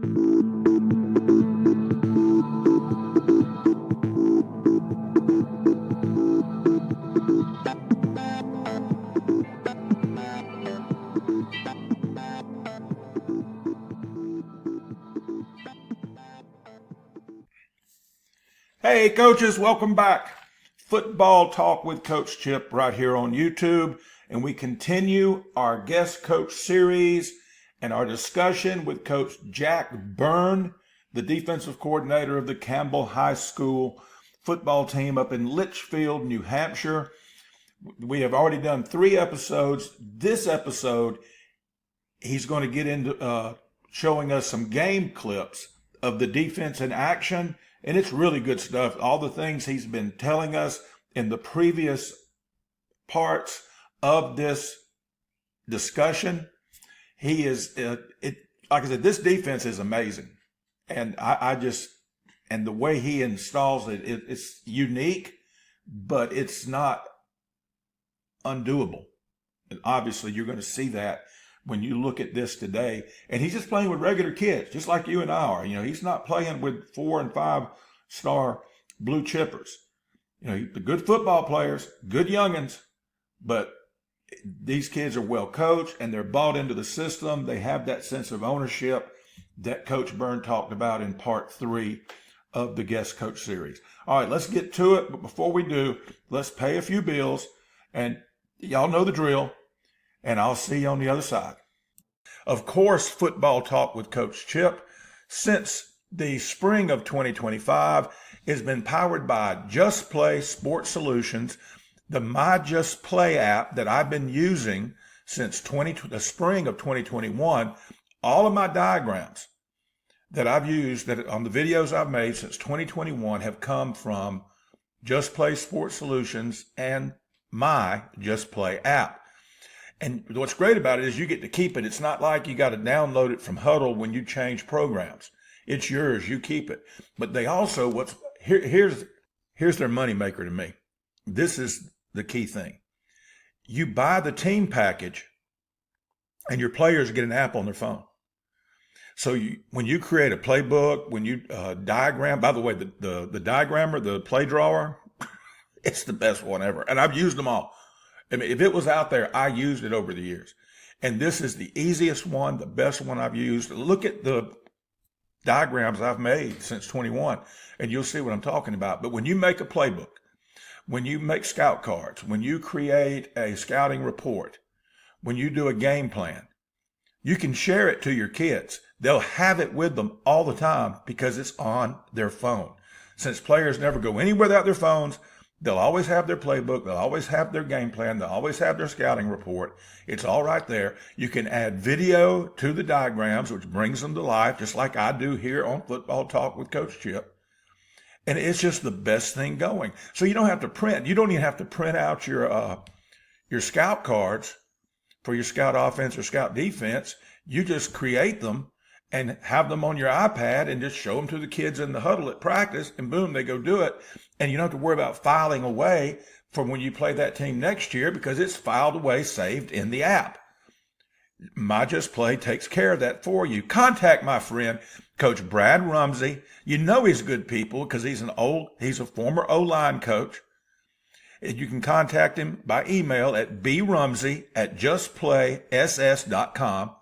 Hey, coaches, welcome back. Football Talk with Coach Chip right here on YouTube. And we continue our guest coach series and our discussion with Coach Jack Byrne, the defensive coordinator of the Campbell High School football team up in Litchfield, New Hampshire. We have already done 3 episodes. This episode, he's going to get into showing us some game clips of the defense in action. And it's really good stuff. All the things he's been telling us in the previous parts of this discussion. He is, like I said, this defense is amazing. And and the way he installs it's unique, but it's not undoable. And obviously you're going to see that when you look at this today. And he's just playing with regular kids, just like you and I are. You know, he's not playing with 4- and 5-star blue chippers. You know, the good football players, good youngins, but these kids are well coached and they're bought into the system. They have that sense of ownership that Coach Byrne talked about in part 3 of the guest coach series. All right, let's get to it. But before we do, let's pay a few bills. And y'all know the drill. And I'll see you on the other side. Of course, Football Talk with Coach Chip, since the spring of 2025, has been powered by Just Play Sports Solutions, the My Just Play app that I've been using since the spring of 2021. All of my diagrams that I've used on the videos I've made since 2021 have come from Just Play Sports Solutions and my Just Play app. And what's great about it is you get to keep it. It's not like you got to download it from Huddle when you change programs. It's yours. You keep it. But they also, here's their moneymaker to me. This is the key thing. You buy the team package and your players get an app on their phone. So when you create a playbook, when you diagram, by the way, the diagrammer, the play drawer, it's the best one ever. And I've used them all. I mean, if it was out there, I used it over the years. And this is the easiest one, the best one I've used. Look at the diagrams I've made since 21, and you'll see what I'm talking about. But when you make a playbook, when you make scout cards, when you create a scouting report, when you do a game plan, you can share it to your kids. They'll have it with them all the time because it's on their phone. Since players never go anywhere without their phones, they'll always have their playbook. They'll always have their game plan. They'll always have their scouting report. It's all right there. You can add video to the diagrams, which brings them to life, just like I do here on Football Talk with Coach Chip. And it's just the best thing going. So you don't have to print. You don't even have to print out your scout cards for your scout offense or scout defense. You just create them and have them on your iPad and just show them to the kids in the huddle at practice, and boom, they go do it. And you don't have to worry about filing away from when you play that team next year because it's filed away, saved in the app. My Just Play takes care of that for you. Contact my friend, Coach Brad Rumsey. You know he's good people because he's a former O-line coach. And you can contact him by email at brumsey@justplayss.com.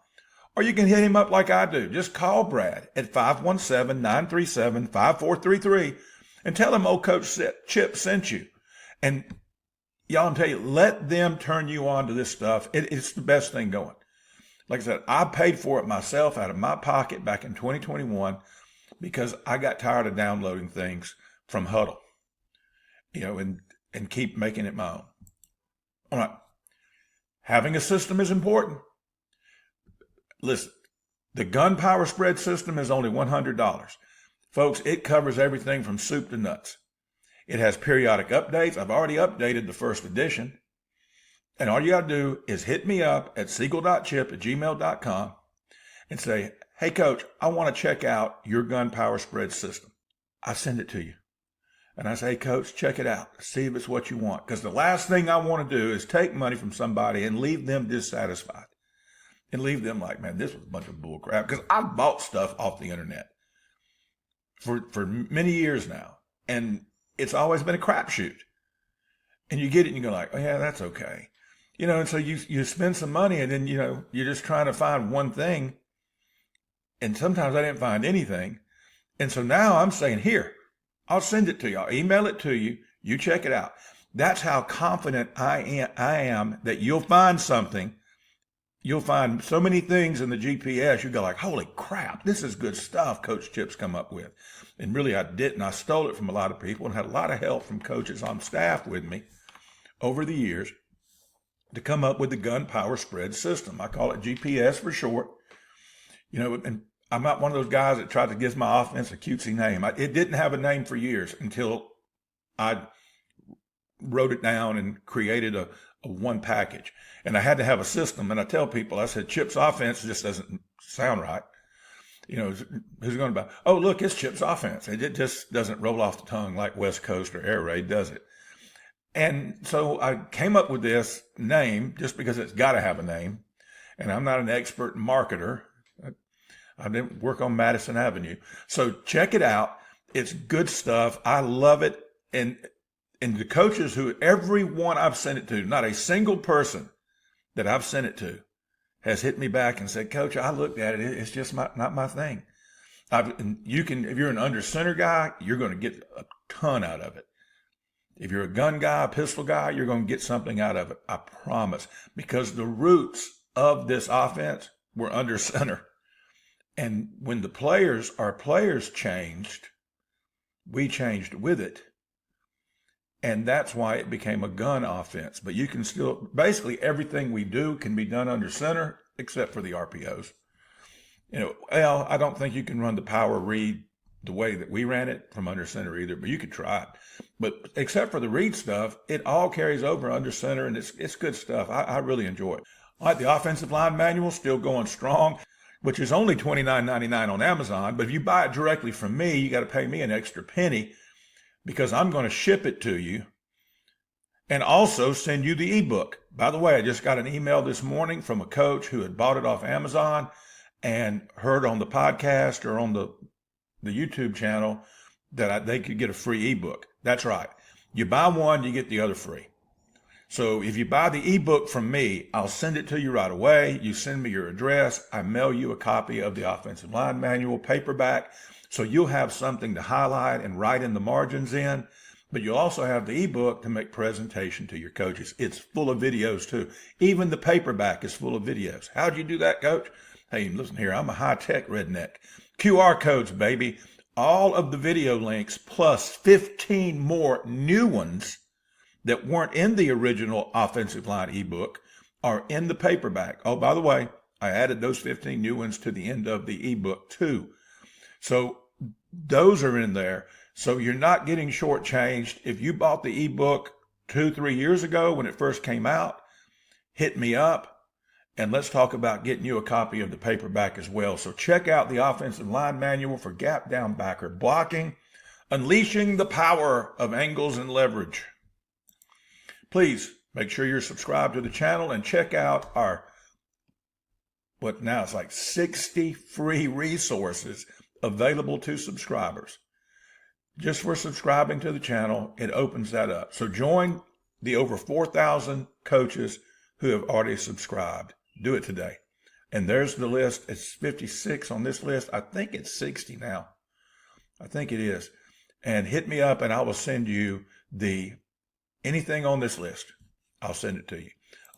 Or you can hit him up like I do. Just call Brad at 517-937-5433 and tell him old Coach Chip sent you. And y'all, I'm telling you, let them turn you on to this stuff. It's the best thing going. Like I said, I paid for it myself out of my pocket back in 2021 because I got tired of downloading things from Huddle, and keep making it my own. All right. Having a system is important. Listen, the gun power spread system is only $100. Folks, it covers everything from soup to nuts. It has periodic updates. I've already updated the first edition. And all you got to do is hit me up at seagle.chip@gmail.com and say, hey, Coach, I want to check out your gun power spread system. I send it to you. And I say, hey, Coach, check it out. See if it's what you want. Because the last thing I want to do is take money from somebody and leave them dissatisfied. and leave them like, man, this was a bunch of bull crap. Because I've bought stuff off the internet for many years now, and it's always been a crapshoot. And you get it and you go like, oh yeah, that's okay. And so you spend some money, and then, you're just trying to find one thing. And sometimes I didn't find anything. And so now I'm saying, here, I'll send it to you. I'll email it to you. You check it out. That's how confident I am that you'll find something. You'll find so many things in the GPS. You go like, holy crap, this is good stuff Coach Chip's come up with. And really I didn't. I stole it from a lot of people and had a lot of help from coaches on staff with me over the years to come up with the gun power spread system. I call it GPS for short. And I'm not one of those guys that tried to give my offense a cutesy name. It didn't have a name for years until I wrote it down and created a one package. And I had to have a system. And I tell people, I said, Chip's offense just doesn't sound right. Who's going to buy? Oh, look, it's Chip's offense. It just doesn't roll off the tongue like West Coast or Air Raid, does it? And so I came up with this name just because it's got to have a name. And I'm not an expert marketer. I didn't work on Madison Avenue. So check it out. It's good stuff. I love it. And the coaches everyone I've sent it to, not a single person that I've sent it to has hit me back and said, Coach, I looked at it. It's just not my thing. If you're an under center guy, you're going to get a ton out of it. If you're a gun guy, a pistol guy, you're going to get something out of it. I promise. Because the roots of this offense were under center. And when our players changed, we changed with it. And that's why it became a gun offense. But you can still, basically everything we do can be done under center, except for the RPOs. I don't think you can run the power read the way that we ran it from under center either, but you could try it. But except for the read stuff, it all carries over under center, and it's good stuff. I really enjoy it. All right, the offensive line manual still going strong, which is only $29.99 on Amazon. But if you buy it directly from me, you got to pay me an extra penny because I'm going to ship it to you and also send you the ebook. By the way, I just got an email this morning from a coach who had bought it off Amazon and heard on the podcast or on the YouTube channel that they could get a free ebook. That's right. You buy one, you get the other free. So if you buy the ebook from me, I'll send it to you right away. You send me your address. I mail you a copy of the offensive line manual, paperback. So you'll have something to highlight and write in the margins in, but you'll also have the ebook to make presentation to your coaches. It's full of videos too. Even the paperback is full of videos. How'd you do that, Coach? Hey, listen here, I'm a high-tech redneck. QR codes, baby. All of the video links plus 15 more new ones that weren't in the original offensive line ebook are in the paperback. Oh, by the way, I added those 15 new ones to the end of the ebook too. So those are in there. So you're not getting shortchanged. If you bought the ebook 2-3 years ago when it first came out, hit me up and let's talk about getting you a copy of the paperback as well. So check out the offensive line manual for gap down backer blocking, unleashing the power of angles and leverage. Please make sure you're subscribed to the channel and check out our, what now it's like 60 free resources available to subscribers. Just for subscribing to the channel, it opens that up. So join the over 4,000 coaches who have already subscribed. Do it today. And there's the list. It's 56 on this list. I think it's 60 now. I think it is. And hit me up and I will send you anything on this list. I'll send it to you.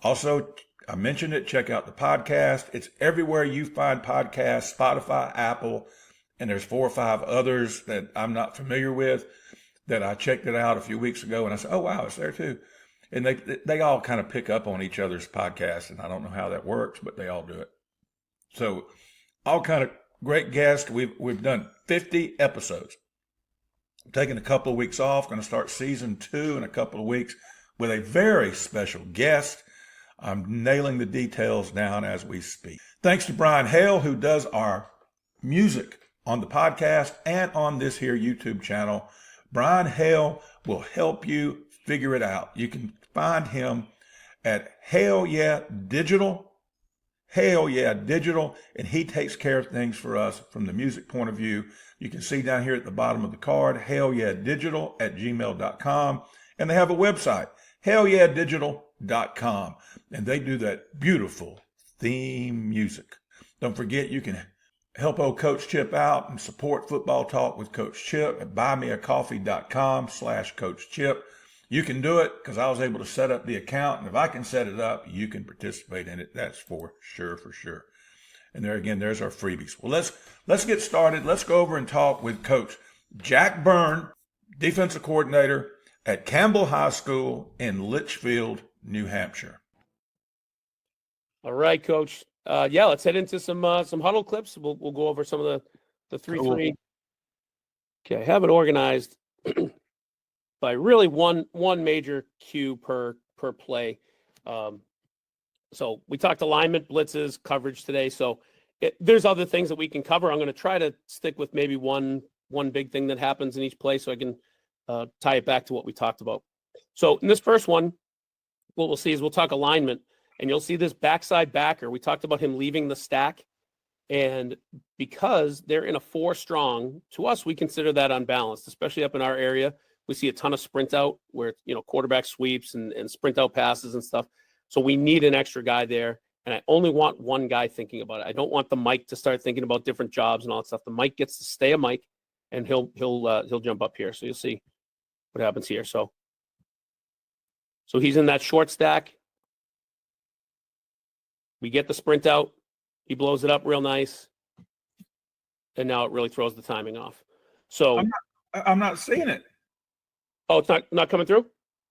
Also, I mentioned it. Check out the podcast. It's everywhere you find podcasts, Spotify, Apple, and there's 4 or 5 others that I'm not familiar with that I checked it out a few weeks ago and I said, oh, wow, it's there too. And they all kind of pick up on each other's podcasts, and I don't know how that works, but they all do it. So all kind of great guests. We've done 50 episodes. I'm taking a couple of weeks off. Going to start season 2 in a couple of weeks with a very special guest. I'm nailing the details down as we speak. Thanks to Brian Hale, who does our music on the podcast and on this here YouTube channel. Brian Hale will help you figure it out. You can find him at Hale Yeah Digital, Hell Yeah Digital, and he takes care of things for us from the music point of view. You can see down here at the bottom of the card, hellyeahdigital@gmail.com, and they have a website, hellyeahdigital.com, and they do that beautiful theme music. Don't forget, you can help old Coach Chip out and support Football Talk with Coach Chip at buymeacoffee.com/Coach Chip. You can do it because I was able to set up the account, and if I can set it up, you can participate in it. That's for sure, for sure. And there again, there's our freebies. Well, let's get started. Let's go over and talk with Coach Jack Byrne, defensive coordinator at Campbell High School in Litchfield, New Hampshire. All right, Coach. Let's head into some huddle clips. We'll go over some of the 3-3. Cool. Okay, I have it organized by really one major cue per play. So we talked alignment, blitzes, coverage today. So there's other things that we can cover. I'm going to try to stick with maybe one big thing that happens in each play so I can tie it back to what we talked about. So in this first one, what we'll see is we'll talk alignment, and you'll see this backside backer. We talked about him leaving the stack, and because they're in a 4 strong, to us, we consider that unbalanced, especially up in our area. We see a ton of sprint out where, quarterback sweeps and sprint out passes and stuff. So we need an extra guy there. And I only want one guy thinking about it. I don't want the Mike to start thinking about different jobs and all that stuff. The Mike gets to stay a Mike, and he'll jump up here. So you'll see what happens here. So he's in that short stack. We get the sprint out. He blows it up real nice. And now it really throws the timing off. So I'm not seeing it. Oh, it's not coming through?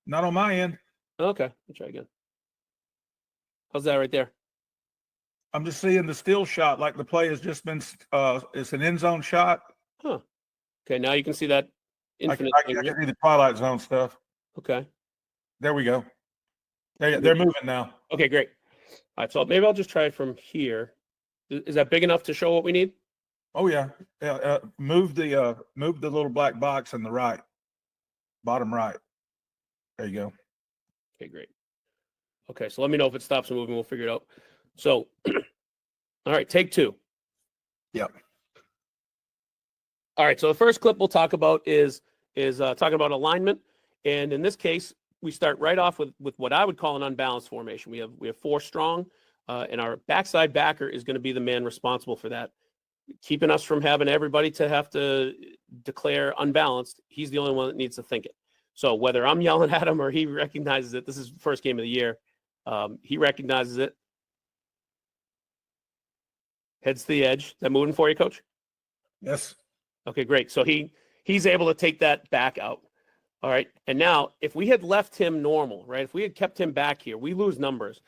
Not on my end. Okay, let's try again. How's that right there? I'm just seeing the still shot, like the play has just been. It's an end zone shot. Huh. Okay, now you can see that infinite. I can see the Twilight Zone stuff. Okay. There we go. They're moving now. Okay, great. All right, so maybe I'll just try it from here. Is that big enough to show what we need? Oh yeah. Move the little black box in the right, bottom right. There you go. Okay, great. Okay, so let me know if it stops moving. We'll figure it out. So, all right, take 2. Yep. All right, so the first clip we'll talk about is talking about alignment, and in this case, we start right off with what I would call an unbalanced formation. We have 4 strong, and our backside backer is going to be the man responsible for that, keeping us from having everybody to have to declare unbalanced. He's the only one that needs to think it. So whether I'm yelling at him or he recognizes it, this is the first game of the year. He recognizes it. Heads to the edge. Is that moving for you, Coach? Yes. Okay, great. So he's able to take that back out. All right. And now if we had left him normal, right? If we had kept him back here, we lose numbers.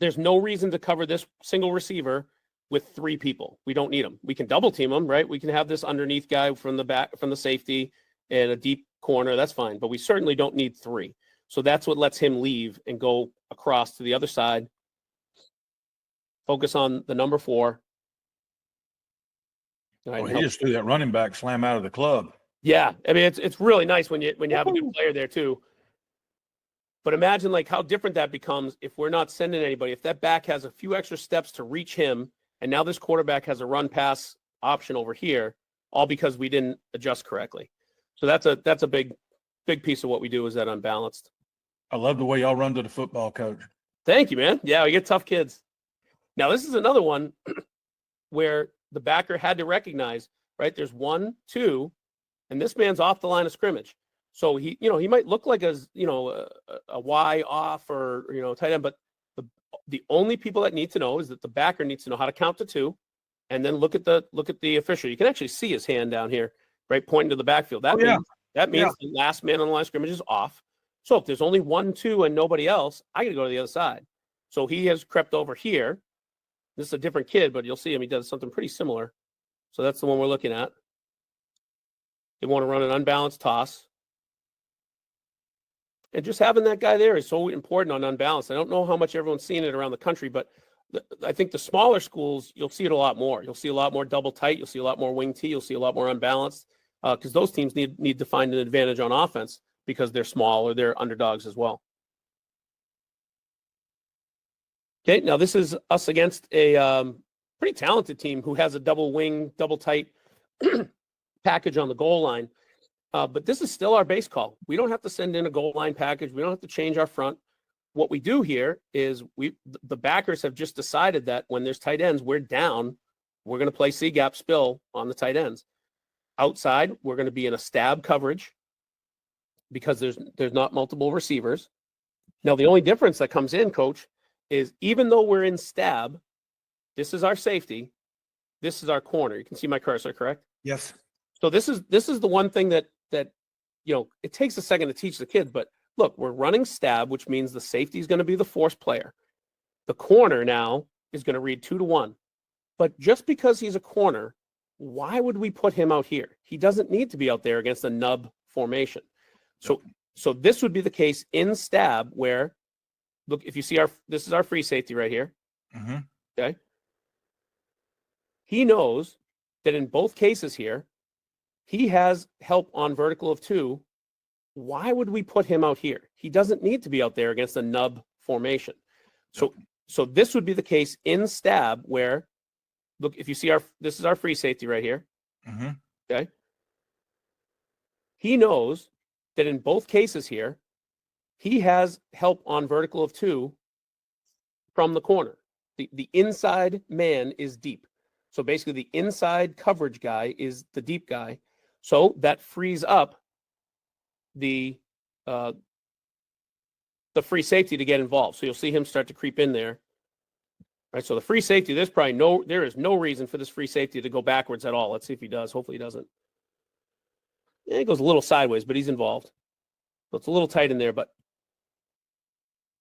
There's no reason to cover this single receiver with 3 people. We don't need them. We can double team them, right? We can have this underneath guy from the back, from the safety and a deep corner. That's fine. But we certainly don't need 3. So that's what lets him leave and go across to the other side. Focus on the number 4. Right, he just threw that running back slam out of the club. Yeah, I mean it's really nice when you have a good player there too. But imagine like how different that becomes if we're not sending anybody. If that back has a few extra steps to reach him, and now this quarterback has a run pass option over here, all because we didn't adjust correctly. So that's a big piece of what we do is that unbalanced. I love the way y'all run to the football, Coach. Thank you, man. Yeah, we get tough kids. Now this is another one where the backer had to recognize, right? There's 1, 2, and this man's off the line of scrimmage. So he might look like a Y off or tight end, but the only people that need to know is that the backer needs to know how to count to 2, and then look at the official. You can actually see his hand down here, right, pointing to the backfield. That means the last man on the line of scrimmage is off. So if there's only 1, 2, and nobody else, I got to go to the other side. So he has crept over here. This is a different kid, but you'll see him. He does something pretty similar. So that's the one we're looking at. They want to run an unbalanced toss. And just having that guy there is so important on unbalanced. I don't know how much everyone's seeing it around the country, but I think the smaller schools, you'll see it a lot more. You'll see a lot more double tight. You'll see a lot more wing T. You'll see a lot more unbalanced because those teams need to find an advantage on offense because they're small or they're underdogs as well. Okay, now this is us against a pretty talented team who has a double wing, double tight package on the goal line. But this is still our base call. We don't have to send in a goal line package. We don't have to change our front. What we do here is the backers have just decided that when there's tight ends, we're down. We're going to play C-gap spill on the tight ends. Outside, we're going to be in a stab coverage because there's not multiple receivers. Now, the only difference that comes in, Coach, is even though we're in stab, this is our safety, this is our corner. You can see my cursor, correct? Yes. So this is the one thing that it takes a second to teach the kids, but look, we're running stab, which means the safety is going to be the force player. The corner now is going to read 2-1. But just because he's a corner, why would we put him out here? He doesn't need to be out there against a nub formation. So this would be the case in stab where, look, if you see this is our free safety right here. Mm-hmm. Okay. He knows that in both cases here, he has help on vertical of 2. Why would we put him out here? He doesn't need to be out there against a nub formation. So this would be the case in stab where, look, if you see this is our free safety right here. Mm-hmm. Okay. He knows that in both cases here, he has help on vertical of 2 from the corner. The inside man is deep. So basically the inside coverage guy is the deep guy. So that frees up the free safety to get involved. So you'll see him start to creep in there. Right. So the free safety, there is no reason for this free safety to go backwards at all. Let's see if he does. Hopefully he doesn't. Yeah, he goes a little sideways, but he's involved. So it's a little tight in there, but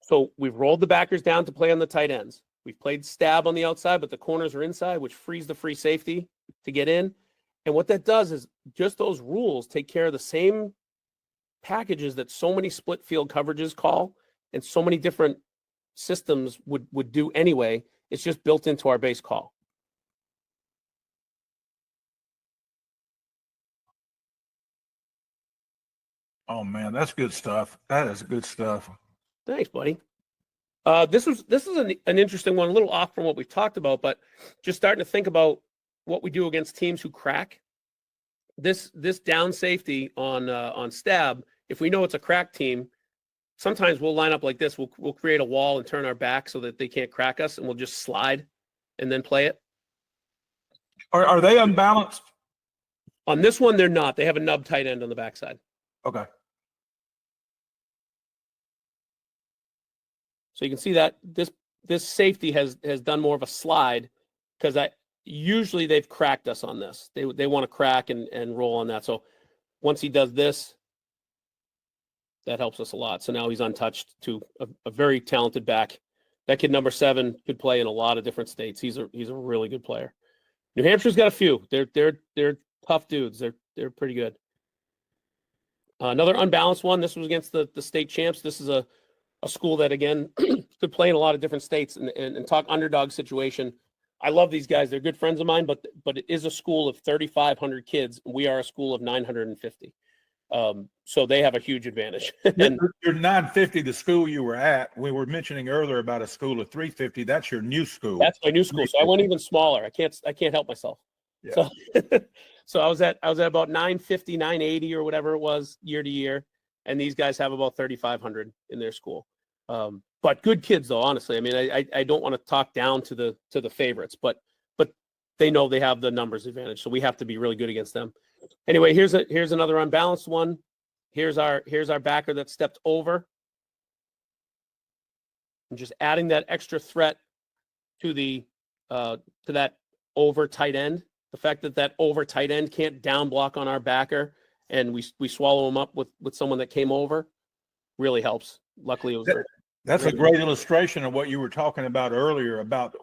so we've rolled the backers down to play on the tight ends. We've played stab on the outside, but the corners are inside, which frees the free safety to get in. And what that does is just those rules take care of the same packages that so many split field coverages call and so many different systems would do anyway. It's just built into our base call. Oh man, that's good stuff. That is good stuff. Thanks, buddy. This is an interesting one, a little off from what we've talked about, but just starting to think about what we do against teams who crack. This down safety on stab, if we know it's a crack team, sometimes we'll line up like this. We'll create a wall and turn our back so that they can't crack us, and we'll just slide and then play it. Are they unbalanced? On this one, they're not. They have a nub tight end on the backside. Okay. So you can see that this safety has done more of a slide because usually they've cracked us on this. They want to crack and roll on that. So once he does this, that helps us a lot. So now he's untouched to a very talented back. That kid number 7 could play in a lot of different states. He's a really good player. New Hampshire's got a few. They're tough dudes. They're pretty good. Another unbalanced one. This was against the state champs. This is a school that, again, could play in a lot of different states and talk underdog situation. I love these guys. They're good friends of mine, but it is a school of 3,500 kids. We are a school of 950. So they have a huge advantage. And you're 950, the school you were at. We were mentioning earlier about a school of 350. That's your new school. That's my new school. So I went even smaller. I can't help myself. Yeah. So I was at about 950, 980 or whatever it was year to year. And these guys have about 3,500 in their school. But good kids though, honestly. I mean, I don't want to talk down to the favorites, but they know they have the numbers advantage. So we have to be really good against them. Anyway, here's another unbalanced one. Here's our backer that stepped over. And just adding that extra threat to that over tight end. The fact that over tight end can't down block on our backer and we swallow him up with someone that came over really helps. Luckily, it was that's a great illustration of what you were talking about earlier about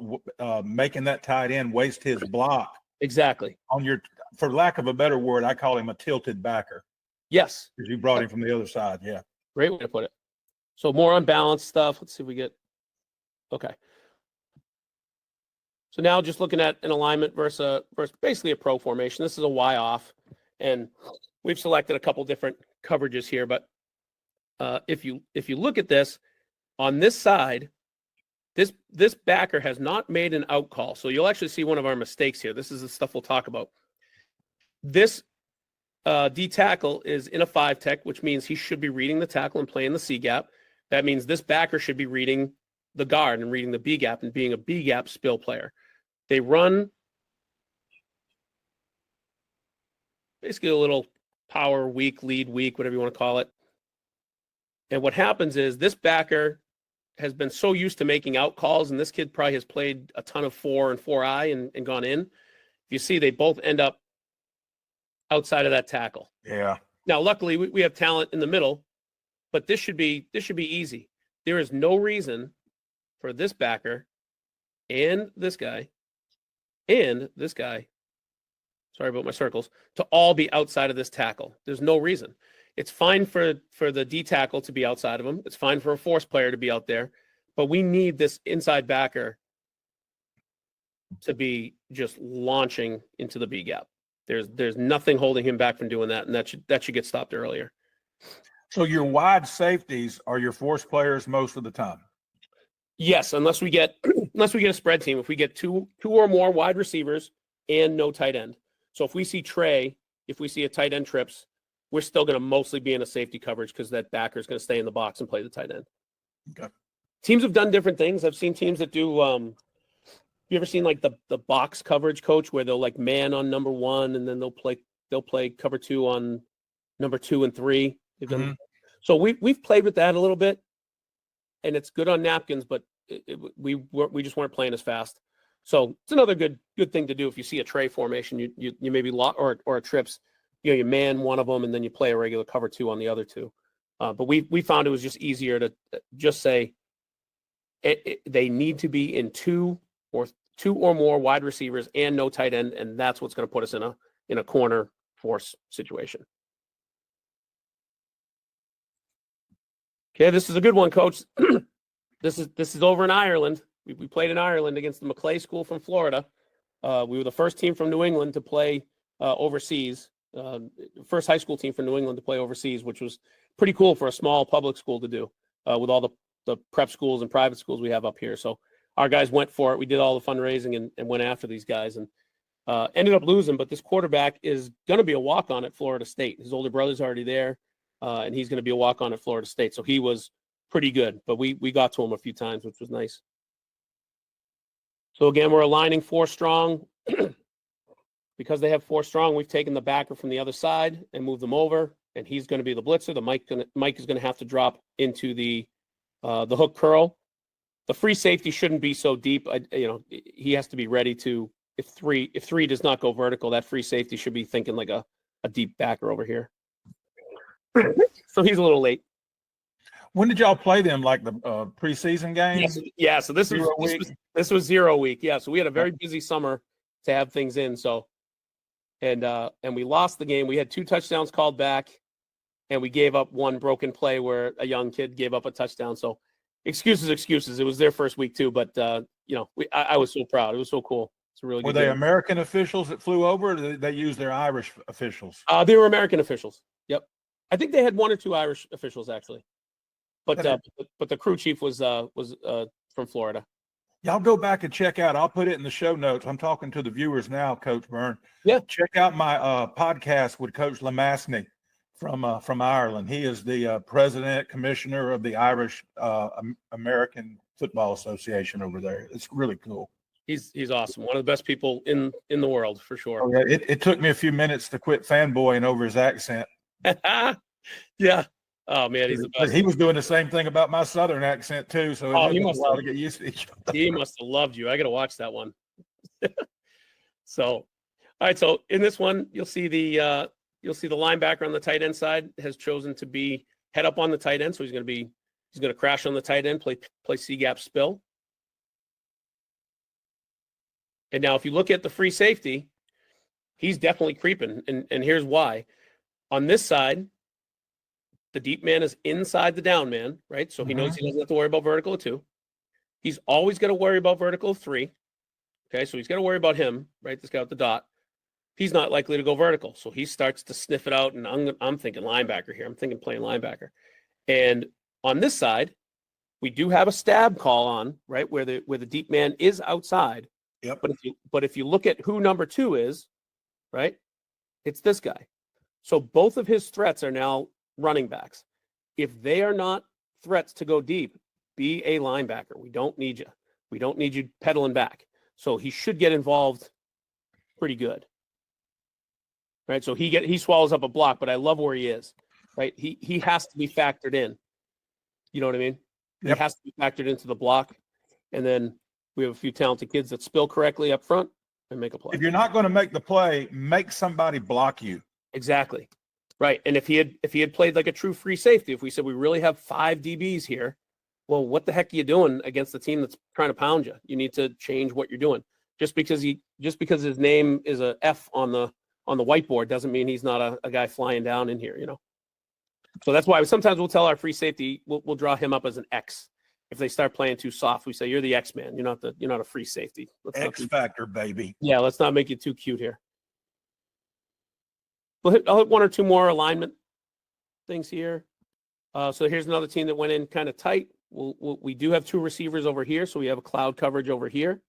making that tight end waste his block. Exactly. On your, for lack of a better word, I call him a tilted backer. Yes. Because you brought him from the other side. Yeah. Great way to put it. So more unbalanced stuff. Let's see if we get. Okay. So now just looking at an alignment versus basically a pro formation. This is a Y off, and we've selected a couple different coverages here. But if you look at this, on this side, This backer has not made an out call. So you'll actually see one of our mistakes here. This is the stuff we'll talk about. This D tackle is in a 5-tech, which means he should be reading the tackle and playing the C gap. That means this backer should be reading the guard and reading the B gap and being a B gap spill player. They run basically a little power weak, lead weak, whatever you want to call it. And what happens is this backer has been so used to making out calls, and this kid probably has played a ton of 4 and 4-eye and gone in. You see, they both end up outside of that tackle. Yeah. Now, luckily, we have talent in the middle, but this should be easy. There is no reason for this backer and this guy, sorry about my circles, to all be outside of this tackle. There's no reason. It's fine for the D tackle to be outside of him. It's fine for a force player to be out there, but we need this inside backer to be just launching into the B gap. There's nothing holding him back from doing that, and that should get stopped earlier. So your wide safeties are your force players most of the time. Yes, unless we get a spread team. If we get two or more wide receivers and no tight end. So if we see Trey, if we see a tight end trips, we're still going to mostly be in a safety coverage because that backer is going to stay in the box and play the tight end. Okay. Teams have done different things. I've seen teams that do. You ever seen like the box coverage, coach, where they'll like man on number 1 and then they'll play cover 2 on number 2 and 3. Mm-hmm. So we've played with that a little bit, and it's good on napkins, but we just weren't playing as fast. So it's another good thing to do if you see a Trey formation. You maybe or a trips. You man one of them and then you play a regular cover 2 on the other 2. But we found it was just easier to just say they need to be in two or more wide receivers and no tight end, and that's what's going to put us in a corner force situation. Okay, this is a good one, coach. This is over in Ireland. We played in Ireland against the Maclay School from Florida. We were the first team from New England to play overseas. First high school team from New England to play overseas, which was pretty cool for a small public school to do with all the prep schools and private schools we have up here. So our guys went for it. We did all the fundraising and went after these guys and ended up losing. But this quarterback is going to be a walk-on at Florida State. His older brother's already there, and he's going to be a walk-on at Florida State. So he was pretty good. But we got to him a few times, which was nice. So again, we're aligning 4 strong. Because they have 4 strong, we've taken the backer from the other side and moved them over, and he's going to be the blitzer. The Mike is going to have to drop into the hook curl. The free safety shouldn't be so deep. He has to be ready to if three does not go vertical, that free safety should be thinking like a deep backer over here. So he's a little late. When did y'all play them? Like the preseason game? Yes, yeah. So this was 0 week. Yeah. So we had a very busy summer to have things in. So. And we lost the game. We had 2 touchdowns called back, and we gave up 1 broken play where a young kid gave up a touchdown. So excuses. It was their first week too, but I was so proud. It was so cool. It's a really good Were they game. American officials that flew over, or did they use their Irish officials? They were American officials. Yep. I think they had 1 or 2 Irish officials actually, but the crew chief was from Florida. Y'all go back and check out. I'll put it in the show notes. I'm talking to the viewers now, Coach Byrne. Yeah. Check out my podcast with Coach Lamassney from Ireland. He is the president, commissioner of the Irish American Football Association over there. It's really cool. He's awesome. One of the best people in the world for sure. Oh, yeah. It took me a few minutes to quit fanboying over his accent. Yeah. Oh man, he's the best. He was doing the same thing about my Southern accent too. So he must have to get used to each other. He must have loved you. I got to watch that one. So, all right. So in this one, you'll see the linebacker on the tight end side has chosen to be head up on the tight end. So he's going to crash on the tight end, play C gap spill. And now if you look at the free safety, he's definitely creeping. And here's why. On this side, the deep man is inside the down man, right? So he knows he doesn't have to worry about vertical of 2. He's always going to worry about vertical of 3. Okay, so he's got to worry about him, right? This guy with the dot. He's not likely to go vertical. So he starts to sniff it out, and I'm thinking linebacker here. I'm thinking playing linebacker. And on this side, We do have a stab call on, right, where the deep man is outside. Yep. But if you look at who number 2 is, right, it's this guy. So both of his threats are now running backs. If they are not threats to go deep, be a linebacker. We don't need you. We don't need you pedaling back. So he should get involved pretty good. Right? So he swallows up a block, but I love where he is. Right? He has to be factored in. You know what I mean? Yep. He has to be factored into the block. And then we have a few talented kids that spill correctly up front and make a play. If you're not going to make the play, make somebody block you. Exactly. Right. And if he had played like a true free safety, if we said we really have 5 DBs here, well, what the heck are you doing against the team that's trying to pound you? You need to change what you're doing. Just because his name is a F on the whiteboard doesn't mean he's not a guy flying down in here, you know. So that's why sometimes we'll tell our free safety, we'll draw him up as an X. If they start playing too soft, we say you're the X man. You're not a free safety. X factor, baby. Yeah, let's not make you too cute here. I'll hit 1 or 2 more alignment things here. So here's another team that went in kind of tight. We do have 2 receivers over here, so we have a cloud coverage over here.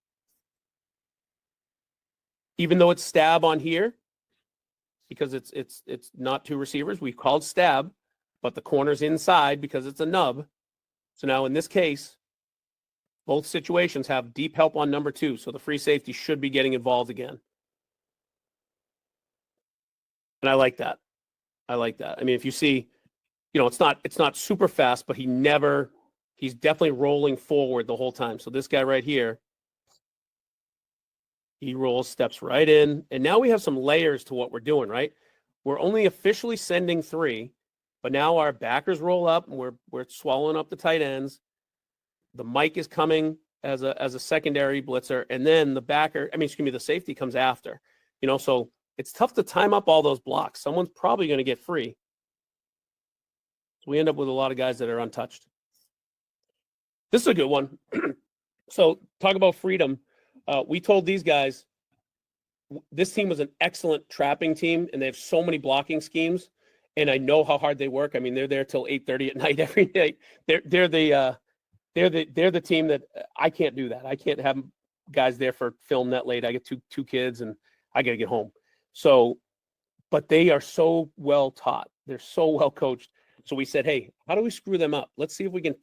Even though it's stab on here, because it's not 2 receivers, we've called stab, but the corner's inside because it's a nub. So now in this case, both situations have deep help on number 2, so the free safety should be getting involved again. And I like that. I mean, if you see, it's not super fast, but he's definitely rolling forward the whole time. So this guy right here, he rolls, steps right in. And now we have some layers to what we're doing, right? We're only officially sending 3, but now our backers roll up and we're swallowing up the tight ends. The Mike is coming as a secondary blitzer, and then the safety comes after. So it's tough to time up all those blocks. Someone's probably going to get free. So we end up with a lot of guys that are untouched. This is a good one. So talk about freedom. We told these guys this team was an excellent trapping team, and they have so many blocking schemes. And I know how hard they work. I mean, they're there till 8:30 at night every night. They're the team that I can't do that. I can't have guys there for film that late. I get two kids, and I got to get home. So, but they are so well taught. They're so well coached. So we said, hey, how do we screw them up? Let's see if we can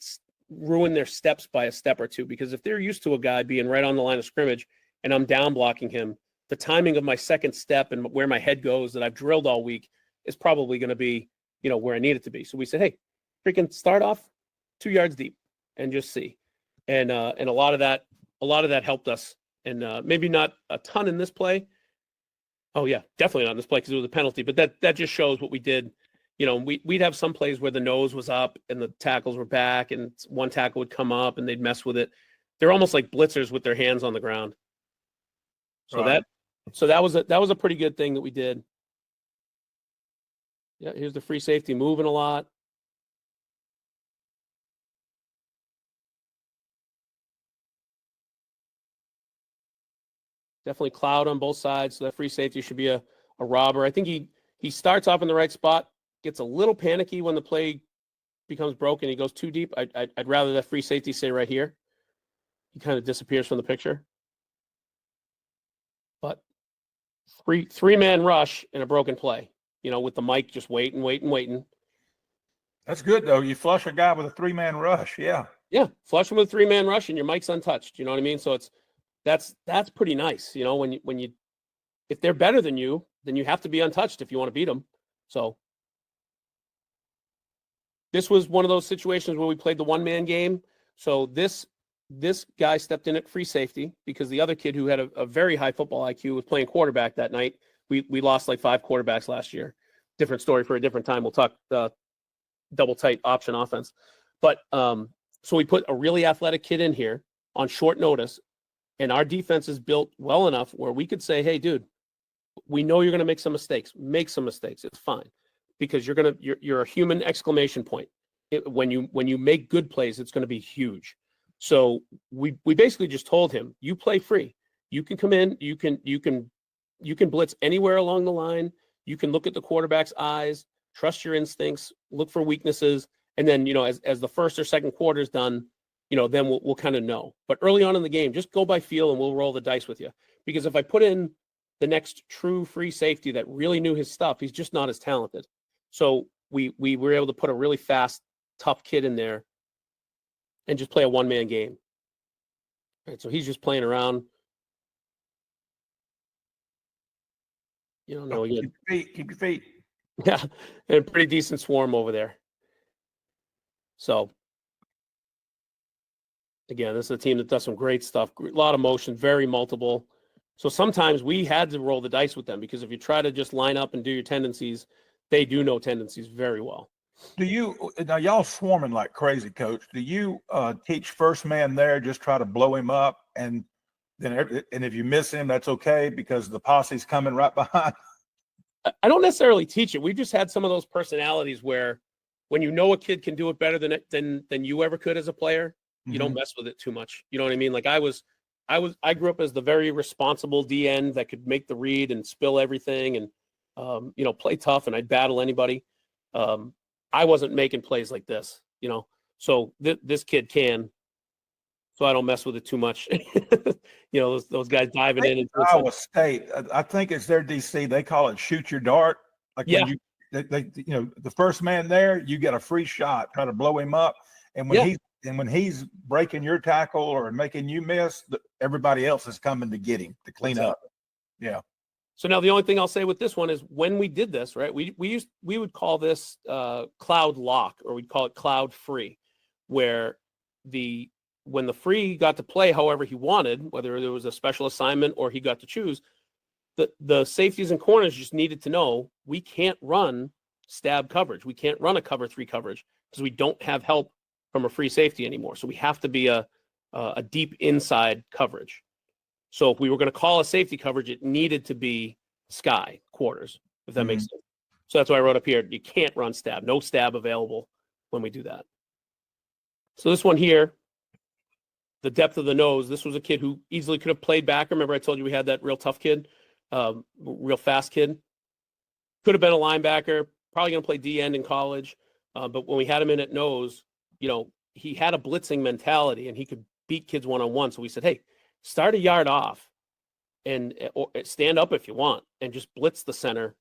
ruin their steps by a step or 2. Because if they're used to a guy being right on the line of scrimmage and I'm down blocking him, the timing of my second step and where my head goes that I've drilled all week is probably going to be, where I need it to be. So we said, hey, freaking start off 2 yards deep and just see. And a lot of that helped us. And maybe not a ton in this play. Oh yeah, definitely not in this play because it was a penalty. But that just shows what we did. We'd have some plays where the nose was up and the tackles were back, and one tackle would come up and they'd mess with it. They're almost like blitzers with their hands on the ground. So right. that was a pretty good thing that we did. Yeah, here's the free safety moving a lot. Definitely cloud on both sides, so that free safety should be a robber. I think he starts off in the right spot, gets a little panicky when the play becomes broken. He goes too deep. I'd rather that free safety stay right here. He kind of disappears from the picture. But three-man rush in a broken play, with the Mike just waiting. That's good, though. You flush a guy with a 3-man rush. Yeah. Yeah, flush him with a 3-man rush and your Mike's untouched. You know what I mean? So that's pretty nice. If they're better than you, then you have to be untouched if you want to beat them. So this was one of those situations where we played the 1-man game. So this guy stepped in at free safety because the other kid who had a very high football IQ was playing quarterback that night. We lost like 5 quarterbacks last year. Different story for a different time. We'll talk double tight option offense. But so we put a really athletic kid in here on short notice, and our defense is built well enough where we could say, hey, dude, we know you're going to make some mistakes. Make some mistakes. It's fine because you're a human exclamation point. When you make good plays, it's going to be huge. So we basically just told him, you play free. You can come in. You can blitz anywhere along the line. You can look at the quarterback's eyes, trust your instincts, look for weaknesses, and then as the first or second quarter is done, then we'll kind of know. But early on in the game, just go by feel and we'll roll the dice with you. Because if I put in the next true free safety that really knew his stuff, he's just not as talented. So we were able to put a really fast, tough kid in there and just play a one-man game. Right, so he's just playing around. No, keep your feet. Yeah, and a pretty decent swarm over there. So, again, this is a team that does some great stuff. A lot of motion, very multiple. So sometimes we had to roll the dice with them because if you try to just line up and do your tendencies, they do know tendencies very well. Now y'all swarming like crazy, Coach. Do you teach first man there, just try to blow him up, and then if you miss him, that's okay because the posse's coming right behind? I don't necessarily teach it. We just had some of those personalities where when a kid can do it better than you ever could as a player, you don't mess with it too much. You know what I mean? Like I grew up as the very responsible DN that could make the read and spill everything and play tough, and I'd battle anybody. I wasn't making plays like this, so this kid can, so I don't mess with it too much. Those guys diving in. Into Iowa State, I think it's their DC. They call it shoot your dart. Like when the first man there, you get a free shot, try to blow him up. And when he's breaking your tackle or making you miss, everybody else is coming to get him to clean up. Yeah. So now the only thing I'll say with this one is when we did this, right, we would call this cloud lock, or we'd call it cloud free, where when the free got to play however he wanted, whether there was a special assignment or he got to choose, the safeties and corners just needed to know we can't run stab coverage. We can't run a cover 3 coverage because we don't have help from a free safety anymore. So we have to be a deep inside coverage. So if we were going to call a safety coverage, it needed to be sky quarters, if that makes sense. So that's why I wrote up here, you can't run stab. No stab available when we do that. So this one here, the depth of the nose, this was a kid who easily could have played back. Remember I told you we had that real tough kid, real fast kid. Could have been a linebacker, probably going to play D end in college. But when we had him in at nose, he had a blitzing mentality and he could beat kids one-on-one. So we said, hey, start a yard off and or stand up if you want and just blitz the center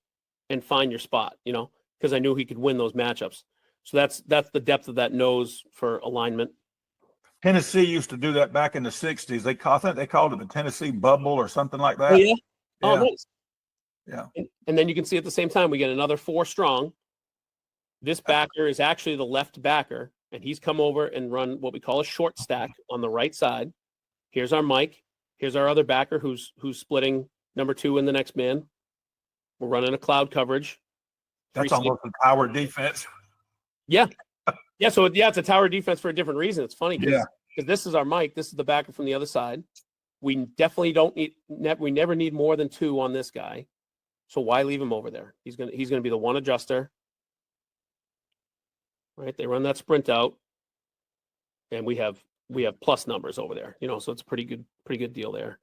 and find your spot, because I knew he could win those matchups. So that's the depth of that nose for alignment. Tennessee used to do that back in the 60s. I think they called it the Tennessee bubble or something like that. Oh, yeah? Oh, nice. Yeah. And then you can see at the same time, we get another 4 strong. This backer is actually the left backer, and he's come over and run what we call a short stack on the right side. Here's our Mike. Here's our other backer who's splitting number 2 in the next man. We're running a cloud coverage. That's almost a tower defense. Yeah. Yeah. So it's a tower defense for a different reason. It's funny because this is our Mike. This is the backer from the other side. We definitely we never need more than 2 on this guy. So why leave him over there? He's gonna be the one adjuster. Right. They run that sprint out. And we have plus numbers over there, so it's a pretty good deal there.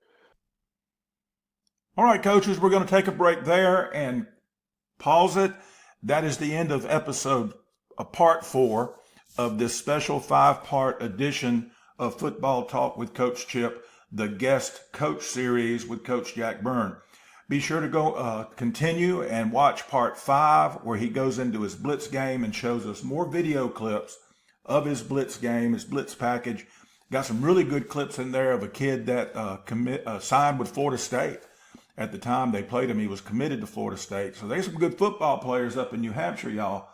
All right, coaches, we're going to take a break there and pause it. That is the end of part 4 of this special 5-part edition of Football Talk with Coach Chip, the guest coach series with Coach Jack Byrne. Be sure to go continue and watch part 5, where he goes into his blitz game and shows us more video clips of his blitz game, his blitz package. Got some really good clips in there of a kid that signed with Florida State. At the time they played him, he was committed to Florida State. So there's some good football players up in New Hampshire, y'all.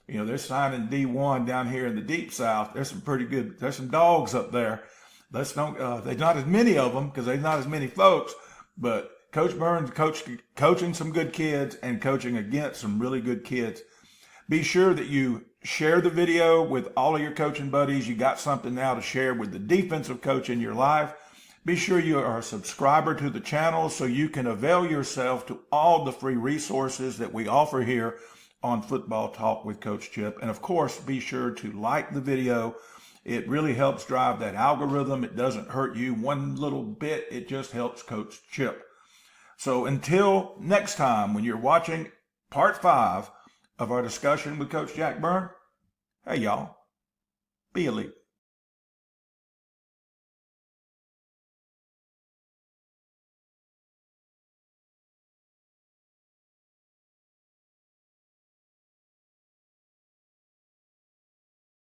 They're signing D1 down here in the deep South. There's some dogs up there. There's not as many of them because there's not as many folks, but Coach Byrne's coaching some good kids and coaching against some really good kids. Be sure that you share the video with all of your coaching buddies. You got something now to share with the defensive coach in your life. Be sure you are a subscriber to the channel so you can avail yourself to all the free resources that we offer here on Football Talk with Coach Chip. And of course, be sure to like the video. It really helps drive that algorithm. It doesn't hurt you one little bit. It just helps Coach Chip. So until next time, when you're watching part 5 of our discussion with Coach Jack Byrne, hey y'all, be elite.